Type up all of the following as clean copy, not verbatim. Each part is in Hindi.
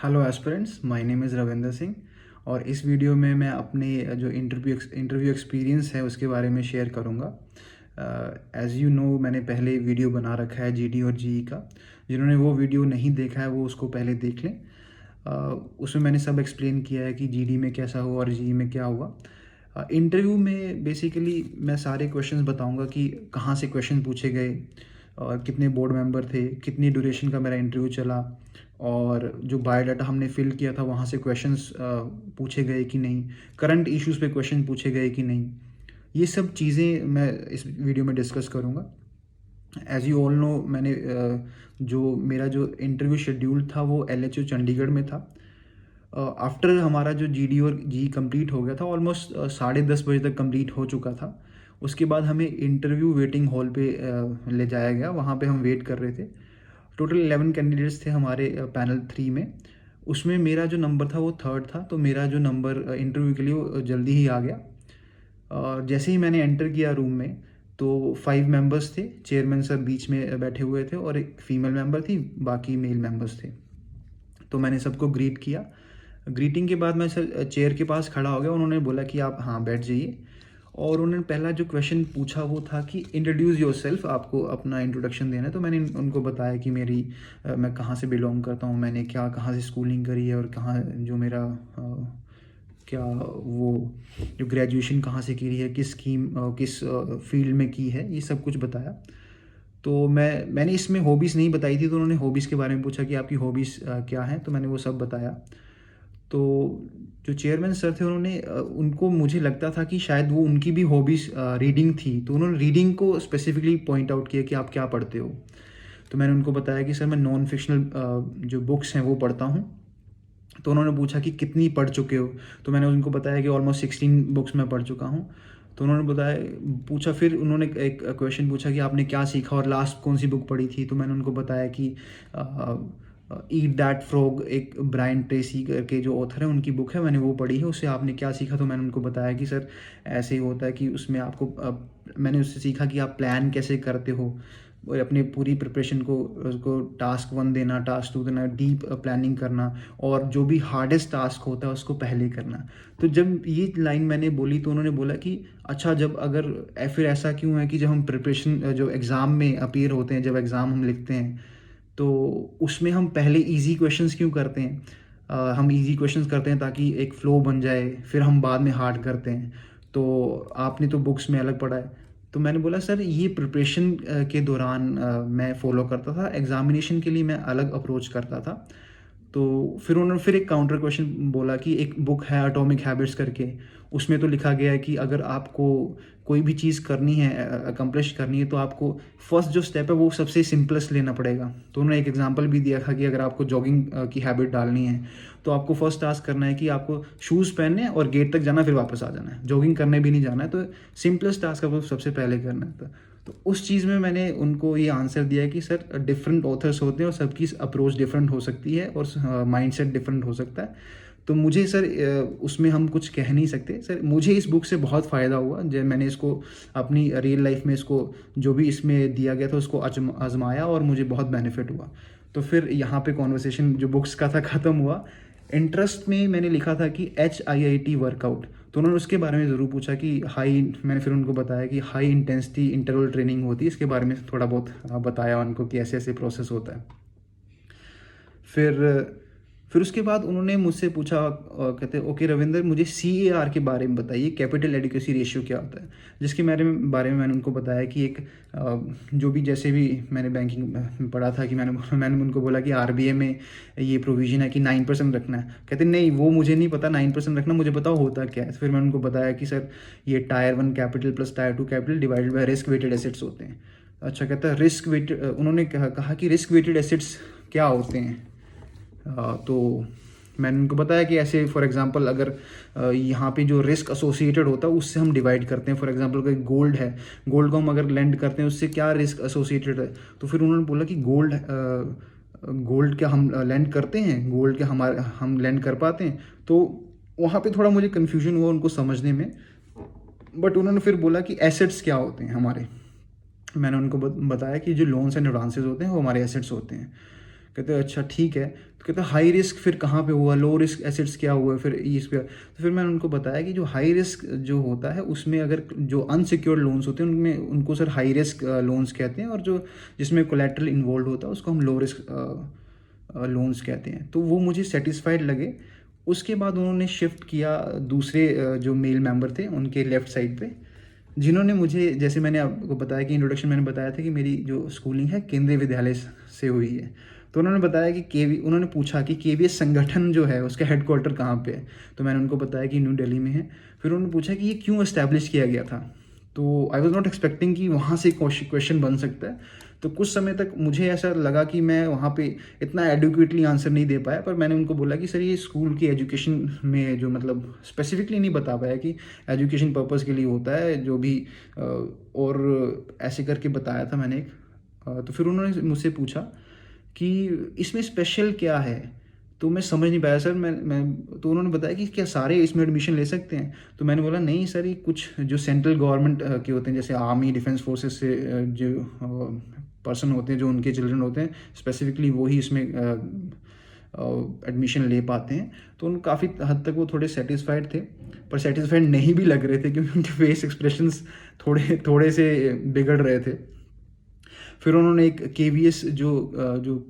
Hello aspirants, my name is Ravinder Singh. और इस वीडियो में मैं अपने जो इंटरव्यू एक्सपीरियंस है उसके बारे में शेयर करूँगा। एज़ यू नो, मैंने पहले वीडियो बना रखा है जीडी और जीई का। जिन्होंने वो वीडियो नहीं देखा है वो उसको पहले देख लें। उसमें मैंने सब एक्सप्लेन किया है कि जीडी में कैसा हुआ और जीई में क्या हुआ। इंटरव्यू में बेसिकली मैं सारे क्वेश्चंस बताऊंगा कि कहाँ से क्वेश्चन पूछे गए और कितने बोर्ड मेंबर थे, कितनी ड्यूरेशन का मेरा इंटरव्यू चला, और जो बायोडाटा हमने फिल किया था वहाँ से क्वेश्चंस पूछे गए कि नहीं, करंट इश्यूज़ पे क्वेश्चन पूछे गए कि नहीं। ये सब चीज़ें मैं इस वीडियो में डिस्कस करूँगा। एज़ यू ऑल नो, मैंने जो मेरा जो इंटरव्यू शेड्यूल था वो LHO चंडीगढ़ में था। आफ्टर हमारा जो जीडी और जी कंप्लीट हो गया था, ऑलमोस्ट 10:30 बजे तक कंप्लीट हो चुका था। उसके बाद हमें इंटरव्यू वेटिंग हॉल पे ले जाया गया। वहाँ पे हम वेट कर रहे थे। टोटल 11 कैंडिडेट्स थे हमारे पैनल 3 में। उसमें मेरा जो नंबर था वो थर्ड था, तो मेरा जो नंबर इंटरव्यू के लिए वो जल्दी ही आ गया। और जैसे ही मैंने एंटर किया रूम में तो 5 मेंबर्स थे। चेयरमैन सर बीच में बैठे हुए थे और एक फीमेल मेंबर थी, बाकी मेल मेंबर्स थे। तो मैंने सबको ग्रीट किया। ग्रीटिंग के बाद मैं सर चेयर के पास खड़ा हो गया। उन्होंने बोला कि आप हाँ बैठ जाइए। और उन्होंने पहला जो क्वेश्चन पूछा वो था कि इंट्रोड्यूस योरसेल्फ, आपको अपना इंट्रोडक्शन देना है। तो मैंने उनको बताया कि मैं कहाँ से बिलोंग करता हूँ, मैंने क्या कहाँ से स्कूलिंग करी है और कहाँ जो मेरा क्या वो जो ग्रेजुएशन कहाँ से की है, किस फील्ड में की है, ये सब कुछ बताया। तो मैंने इसमें हॉबीज़ नहीं बताई थी, तो उन्होंने हॉबीज़ के बारे में पूछा कि आपकी हॉबीज़ क्या हैं, तो मैंने वो सब बताया। तो जो चेयरमैन सर थे उन्होंने उनको मुझे लगता था कि शायद वो उनकी भी हॉबीज़ रीडिंग थी, तो उन्होंने रीडिंग को स्पेसिफिकली पॉइंट आउट किया कि आप क्या पढ़ते हो। तो मैंने उनको बताया कि सर मैं नॉन फिक्शनल जो बुक्स हैं वो पढ़ता हूँ। तो उन्होंने पूछा कि कितनी पढ़ चुके हो। तो मैंने उनको बताया कि ऑलमोस्ट 16 बुक्स मैं पढ़ चुका हूँ। तो उन्होंने बताया पूछा फिर उन्होंने एक क्वेश्चन पूछा कि आपने क्या सीखा और लास्ट कौन सी बुक पढ़ी थी। तो मैंने उनको बताया कि ईट दैट फ्रॉग, एक ब्रायन ट्रेसी करके जो ऑथर है उनकी बुक है, मैंने वो पढ़ी है। उससे आपने क्या सीखा। तो मैंने उनको बताया कि सर ऐसे ही होता है कि उसमें आपको मैंने उससे सीखा कि आप प्लान कैसे करते हो और अपनी पूरी प्रिपरेशन को उसको टास्क 1 देना, टास्क 2 देना, डीप प्लानिंग करना, और जो भी हार्डेस्ट टास्क होता है उसको पहले करना। तो जब ये लाइन मैंने बोली तो उन्होंने बोला कि अच्छा, जब अगर फिर ऐसा क्यों है कि जब हम प्रिपरेशन जो एग्ज़ाम में अपीयर होते हैं, जब एग्ज़ाम हम लिखते हैं तो उसमें हम पहले इजी क्वेश्चंस क्यों करते हैं। हम इजी क्वेश्चंस करते हैं ताकि एक फ़्लो बन जाए, फिर हम बाद में हार्ड करते हैं। तो आपने तो बुक्स में अलग पढ़ा है। तो मैंने बोला सर ये प्रिपरेशन के दौरान मैं फ़ॉलो करता था, एग्ज़ामिनेशन के लिए मैं अलग अप्रोच करता था। तो फिर उन्होंने फिर एक काउंटर क्वेश्चन बोला कि एक बुक है एटॉमिक हैबिट्स करके, उसमें तो लिखा गया है कि अगर आपको कोई भी चीज़ करनी है, अकम्प्लिश करनी है, तो आपको फर्स्ट जो स्टेप है वो सबसे सिंपलेस्ट लेना पड़ेगा। तो उन्होंने एक एग्जांपल भी दिया था कि अगर आपको जॉगिंग की हैबिट डालनी है तो आपको फर्स्ट टास्क करना है कि आपको शूज़ पहनने हैं और गेट तक जाना, फिर वापस आ जाना है, जॉगिंग करने भी नहीं जाना है। तो सिंपलेस्ट टास्क आपको सबसे पहले करना है। तो उस चीज़ में मैंने उनको ये आंसर दिया कि सर डिफरेंट ऑथर्स होते हैं और सबकी अप्रोच डिफरेंट हो सकती है और माइंडसेट डिफरेंट हो सकता है। तो मुझे सर उसमें हम कुछ कह नहीं सकते। सर मुझे इस बुक से बहुत फ़ायदा हुआ जब मैंने इसको अपनी रियल लाइफ में इसको जो भी इसमें दिया गया था उसको आजमाया और मुझे बहुत बेनिफिट हुआ। तो फिर यहाँ पे कॉन्वर्सेशन जो बुक्स का था ख़त्म हुआ। इंटरेस्ट में मैंने लिखा था कि HIIT वर्कआउट। तो उन्होंने उसके बारे में ज़रूर पूछा कि मैंने फिर उनको बताया कि हाई इंटेंसिटी इंटरवल ट्रेनिंग होती है, इसके बारे में थोड़ा बहुत बताया उनको कि ऐसे ऐसे प्रोसेस होता है। फिर फिर उसके बाद उन्होंने मुझसे पूछा, कहते ओके रविंदर, मुझे CAR के बारे में बताइए, कैपिटल एडिक्वेसी रेशियो क्या होता है। जिसके बारे में मैंने उनको बताया कि एक जो भी जैसे भी मैंने बैंकिंग में पढ़ा था कि मैंने उनको बोला कि RBI में ये प्रोविज़न है कि 9% रखना है। कहते नहीं, वो मुझे नहीं पता 9% रखना, मुझे बताओ होता क्या है। फिर मैंने उनको बताया कि सर ये tier 1 capital plus tier 2 capital divided by risk weighted assets होते हैं। अच्छा, कहता है रिस्क वेटेड, उन्होंने कहा कि रिस्क वेटेड एसेट्स क्या होते हैं। तो मैंने उनको बताया कि ऐसे फॉर एग्जांपल अगर यहाँ पे जो रिस्क एसोसिएटेड होता है उससे हम डिवाइड करते हैं। फॉर एग्जांपल अगर गोल्ड है, गोल्ड को हम अगर लेंड करते हैं उससे क्या रिस्क एसोसिएटेड है। तो फिर उन्होंने बोला कि गोल्ड क्या हम लेंड करते हैं, गोल्ड क्या हम लेंड कर पाते हैं। तो वहाँ पे थोड़ा मुझे कन्फ्यूजन हुआ उनको समझने में। बट उन्होंने फिर बोला कि एसेट्स क्या होते हैं हमारे। मैंने उनको बताया कि जो लोन्स एंड एडवांसेस होते हैं वो हमारे एसेट्स होते हैं। कहते हैं अच्छा ठीक है। तो कहते हैं हाई रिस्क फिर कहाँ पे हुआ, लो रिस्क एसेट्स क्या हुआ फिर इस पे। तो फिर मैंने उनको बताया कि जो हाई रिस्क जो होता है उसमें अगर जो अनसिक्योर्ड लोन्स होते हैं उनमें उनको सर हाई रिस्क लोन्स कहते हैं, और जो जिसमें कोलेट्रल इन्वॉल्व होता है उसको हम लो रिस्क लोन्स कहते हैं। तो वो मुझे सेटिस्फाइड लगे। उसके बाद उन्होंने शिफ्ट किया दूसरे जो मेल मेंबर थे उनके लेफ़्ट साइड पे, जिन्होंने मुझे, जैसे मैंने आपको बताया कि इंट्रोडक्शन मैंने बताया था कि मेरी जो स्कूलिंग है केंद्रीय विद्यालय से हुई है। तो उन्होंने बताया कि उन्होंने पूछा कि केवीएस संगठन जो है उसका हेडक्वार्टर कहाँ पे है। तो मैंने उनको बताया कि न्यू दिल्ली में है। फिर उन्होंने पूछा कि ये क्यों एस्टैब्लिश किया गया था। तो आई वॉज नॉट एक्सपेक्टिंग कि वहाँ से क्वेश्चन बन सकता है। तो कुछ समय तक मुझे ऐसा लगा कि मैं वहाँ पे इतना एडुकेटली आंसर नहीं दे पाया, पर मैंने उनको बोला कि सर ये स्कूल की एजुकेशन में जो मतलब स्पेसिफिकली नहीं बता पाया कि एजुकेशन पर्पज़ के लिए होता है जो भी, और ऐसे करके बताया था मैंने एक। तो फिर उन्होंने मुझसे पूछा कि इसमें स्पेशल क्या है। तो मैं समझ नहीं पाया सर। मैं तो उन्होंने बताया कि क्या सारे इसमें एडमिशन ले सकते हैं। तो मैंने बोला नहीं सर, ये कुछ जो सेंट्रल गवर्नमेंट के होते हैं जैसे आर्मी डिफेंस फोर्सेस से जो पर्सन होते हैं, जो उनके चिल्ड्रन होते हैं स्पेसिफिकली वो ही इसमें एडमिशन ले पाते हैं। तो उन काफ़ी हद तक वो थोड़े सेटिस्फाइड थे, पर सेटिस्फाइड नहीं भी लग रहे थे क्योंकि उनके फेस एक्सप्रेशंस थोड़े थोड़े से बिगड़ रहे थे। फिर उन्होंने एक केवीएस जो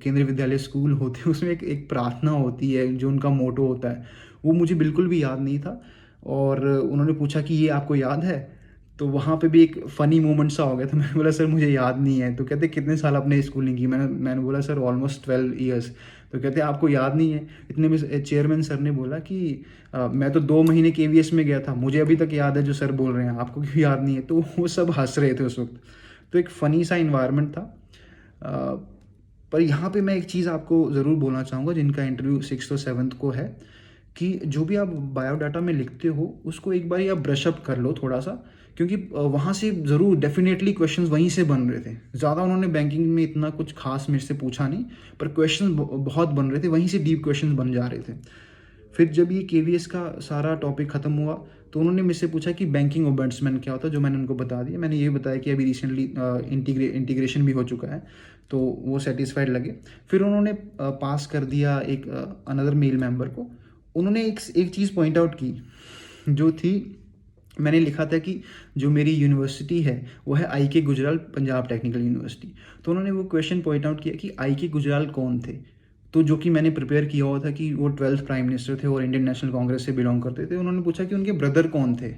केंद्रीय विद्यालय स्कूल होते हैं उसमें एक प्रार्थना होती है जो उनका मोटो होता है, वो मुझे बिल्कुल भी याद नहीं था। और उन्होंने पूछा कि ये आपको याद है। तो वहाँ पे भी एक फ़नी मोमेंट सा हो गया। तो मैंने बोला सर मुझे याद नहीं है। तो कहते कितने साल आपने स्कूलिंग की। मैंने बोला सर ऑलमोस्ट 12 ईयर्स। तो कहते आपको याद नहीं है। इतने में चेयरमैन सर ने बोला कि मैं तो 2 महीने केवीएस में गया था, मुझे अभी तक याद है जो सर बोल रहे हैं, आपको क्यों याद नहीं है। तो वो सब हंस रहे थे उस वक्त। तो एक फ़नी सा इन्वायरमेंट था। पर यहाँ पे मैं एक चीज़ आपको ज़रूर बोलना चाहूँगा, जिनका इंटरव्यू 6th और 7th को है, कि जो भी आप बायोडाटा में लिखते हो उसको एक बार आप ब्रश अप कर लो थोड़ा सा, क्योंकि वहाँ से ज़रूर डेफिनेटली क्वेश्चंस वहीं से बन रहे थे। ज़्यादा उन्होंने बैंकिंग में इतना कुछ खास मेरे से पूछा नहीं, पर क्वेश्चन बहुत बन रहे थे, वहीं से डीप क्वेश्चन बन जा रहे थे। फिर जब ये केवीएस का सारा टॉपिक ख़त्म हुआ तो उन्होंने मुझसे पूछा कि बैंकिंग ओम्बड्समैन क्या होता है, जो मैंने उनको बता दिया। मैंने ये बताया कि अभी रिसेंटली इंटीग्रेशन भी हो चुका है, तो वो सेटिस्फाइड लगे। फिर उन्होंने पास कर दिया एक अनदर मेल मेंबर को। उन्होंने एक चीज़ पॉइंट आउट की जो थी, मैंने लिखा था कि जो मेरी यूनिवर्सिटी है वो है आई के गुजराल पंजाब टेक्निकल यूनिवर्सिटी। तो उन्होंने वो क्वेश्चन पॉइंट आउट किया कि आई के गुजराल कौन थे। तो जो कि मैंने प्रिपेयर किया हुआ था कि वो 12th प्राइम मिनिस्टर थे और इंडियन नेशनल कांग्रेस से बिलोंग करते थे। उन्होंने पूछा कि उनके ब्रदर कौन थे।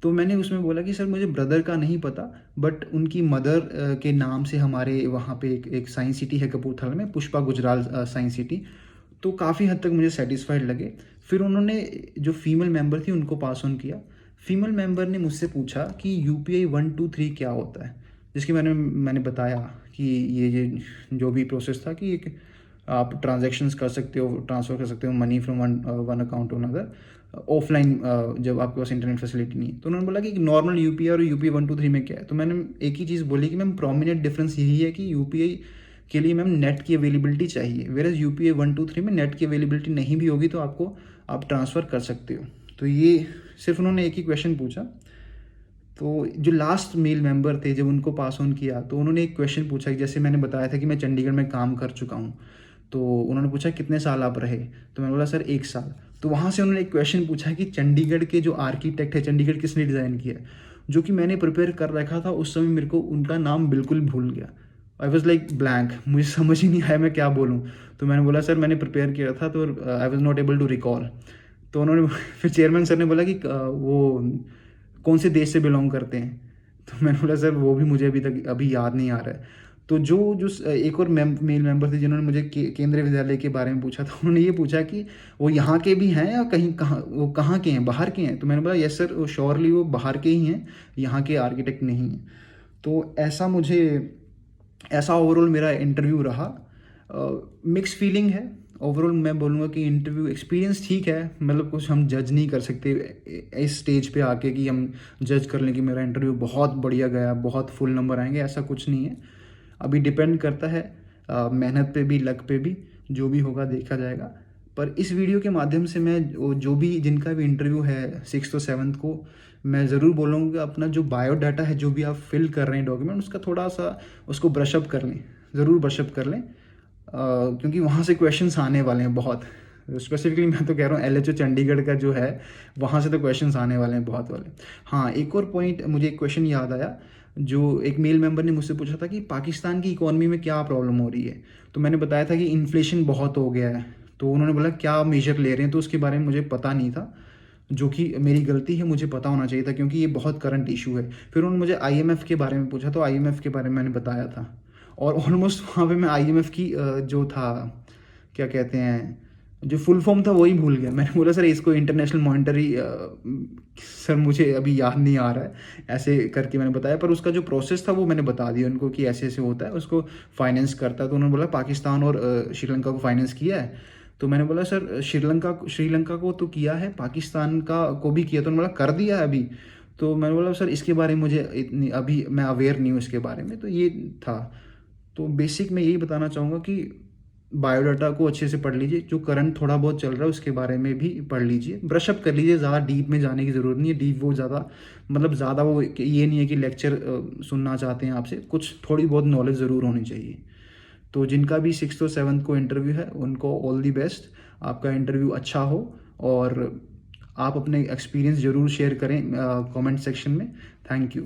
तो मैंने उसमें बोला कि सर मुझे ब्रदर का नहीं पता, बट उनकी मदर के नाम से हमारे वहाँ पे एक साइंस सिटी है कपूरथला में, पुष्पा गुजराल साइंस सिटी। तो काफ़ी हद तक मुझे सेटिस्फाइड लगे। फिर उन्होंने जो फीमेल मेंबर थी उनको पास ऑन किया। फीमेल मेंबर ने मुझसे पूछा कि यूपीआई 1 2 3 क्या होता है, जिसकी मैंने बताया कि ये जो भी प्रोसेस था कि एक आप ट्रांजैक्शंस कर सकते हो, ट्रांसफ़र कर सकते हो money from one account to another offline, जब आपके पास इंटरनेट फैसिलिटी नहीं है। तो उन्होंने बोला कि नॉर्मल यूपीआई और यूपीआई 1 2 3 में क्या है। तो मैंने एक ही चीज़ बोली कि मैम प्रोमिनेंट डिफरेंस यही है कि यूपीआई के लिए मैम नेट की अवेलेबिलिटी चाहिए, वेयर यूपीआई 1 2 3 में नेट की अवेलेबिलिटी नहीं भी होगी तो आप ट्रांसफ़र कर सकते हो। तो ये सिर्फ उन्होंने एक ही क्वेश्चन पूछा। तो जो लास्ट मेल मेंबर थे जब उनको पास ऑन किया तो उन्होंने एक क्वेश्चन पूछा कि जैसे मैंने बताया था कि मैं चंडीगढ़ में काम कर चुका हूँ। तो उन्होंने पूछा कितने साल आप रहे। तो मैंने बोला सर 1 साल। तो वहाँ से उन्होंने एक क्वेश्चन पूछा कि चंडीगढ़ के जो आर्किटेक्ट है, चंडीगढ़ किसने डिज़ाइन किया है, जो कि मैंने प्रिपेयर कर रखा था। उस समय मेरे को उनका नाम बिल्कुल भूल गया। आई वॉज लाइक ब्लैंक, मुझे समझ ही नहीं आया मैं क्या बोलूँ। तो मैंने बोला सर मैंने प्रिपेयर किया था तो I was not able to recall. तो उन्होंने फिर चेयरमैन सर ने बोला कि वो कौन से देश से बिलोंग करते हैं। तो मैंने बोला सर वो भी मुझे अभी याद नहीं आ रहा है। तो जो जो एक और मेल मेंबर थे जिन्होंने मुझे केंद्रीय विद्यालय के बारे में पूछा था, उन्होंने ये पूछा कि वो यहाँ के भी हैं या वो कहाँ के हैं, बाहर के हैं। तो मैंने बोला यस सर, वो श्योरली वो बाहर के ही हैं, यहाँ के आर्किटेक्ट नहीं हैं। तो ऐसा ओवरऑल मेरा इंटरव्यू रहा। मिक्स फीलिंग है ओवरऑल। मैं बोलूँगा कि इंटरव्यू एक्सपीरियंस ठीक है, मतलब कुछ हम जज नहीं कर सकते इस स्टेज पे आके कि हम जज कर लें कि मेरा इंटरव्यू बहुत बढ़िया गया, बहुत फुल नंबर आएंगे, ऐसा कुछ नहीं है। अभी डिपेंड करता है मेहनत पे भी, लक पे भी, जो भी होगा देखा जाएगा। पर इस वीडियो के माध्यम से मैं जो भी जिनका भी इंटरव्यू है 6th और 7th को, मैं ज़रूर बोलूँगा अपना जो बायोडाटा है, जो भी आप फिल कर रहे हैं डॉक्यूमेंट, उसका थोड़ा सा उसको ब्रशअप कर लें, ज़रूर ब्रशअप कर लें। क्योंकि वहाँ से क्वेश्चंस आने वाले हैं बहुत। स्पेसिफिकली मैं तो कह रहा हूँ एलएचओ चंडीगढ़ का जो है, वहाँ से तो क्वेश्चंस आने वाले हैं बहुत वाले। हाँ, एक और पॉइंट मुझे एक क्वेश्चन याद आया, जो एक मेल मेंबर ने मुझसे पूछा था कि पाकिस्तान की इकोनॉमी में क्या प्रॉब्लम हो रही है। तो मैंने बताया था कि इन्फ्लेशन बहुत हो गया है। तो उन्होंने बोला क्या मेजर ले रहे हैं, तो उसके बारे में मुझे पता नहीं था, जो कि मेरी गलती है, मुझे पता होना चाहिए था क्योंकि ये बहुत करंट इशू है। फिर उन्होंने मुझे आईएमएफ के बारे में पूछा, तो आईएमएफ के बारे में मैंने बताया था, और ऑलमोस्ट वहाँ पे मैं आईएमएफ की जो था, क्या कहते हैं, जो फुल फॉर्म था वही भूल गया। मैंने बोला सर इसको इंटरनेशनल मॉनिटरी, सर मुझे अभी याद नहीं आ रहा है, ऐसे करके मैंने बताया। पर उसका जो प्रोसेस था वो मैंने बता दिया उनको कि ऐसे ऐसे होता है, उसको फाइनेंस करता है। तो उन्होंने बोला पाकिस्तान और श्रीलंका को फाइनेंस किया है। तो मैंने बोला सर श्रीलंका को तो किया है, पाकिस्तान का को भी किया। तो उन्होंने बोला कर दिया है अभी। तो मैंने बोला सर इसके बारे में मुझे इतनी अभी मैं अवेयर नहीं हूँ इसके बारे में। तो ये था। तो बेसिक मैं यही बताना चाहूँगा कि बायोडाटा को अच्छे से पढ़ लीजिए, जो करंट थोड़ा बहुत चल रहा है उसके बारे में भी पढ़ लीजिए, ब्रश अप कर लीजिए, ज़्यादा डीप में जाने की ज़रूरत नहीं है। डीप वो ज़्यादा मतलब ज़्यादा वो ये नहीं है कि लेक्चर सुनना चाहते हैं आपसे, कुछ थोड़ी बहुत नॉलेज ज़रूर होनी चाहिए। तो जिनका भी 6th और 7th को इंटरव्यू है उनको ऑल दी बेस्ट, आपका इंटरव्यू अच्छा हो, और आप अपने एक्सपीरियंस ज़रूर शेयर करें कमेंट सेक्शन में। Thank you.